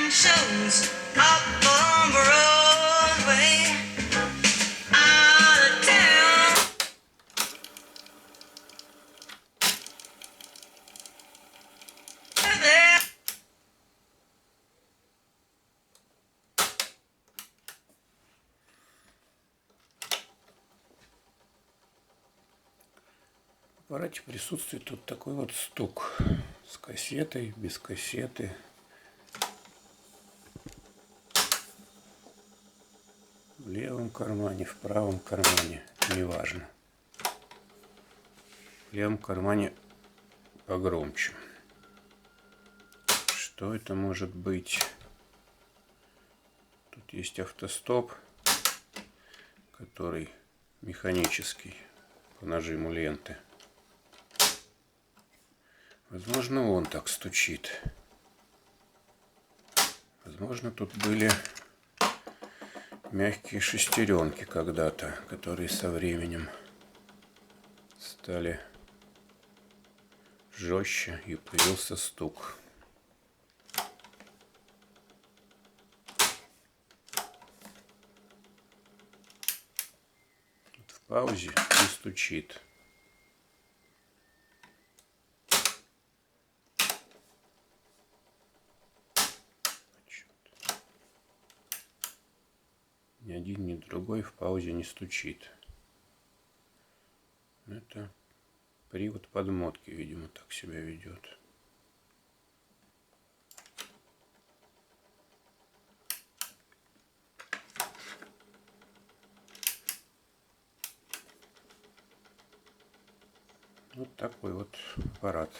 shows up on Broadway, out of town. There. В аппарате присутствует тут такой вот стук с кассетой, без кассеты. В левом кармане, в правом кармане, неважно. В левом кармане погромче. Что это может быть? Тут есть автостоп, который механический по нажиму ленты. Возможно, он так стучит. Возможно, тут были мягкие шестеренки когда-то, которые со временем стали жестче и появился стук. Тут в паузе не стучит. Ни один, ни другой в паузе не стучит. Это привод подмотки, видимо, так себя ведет. Вот такой вот аппарат.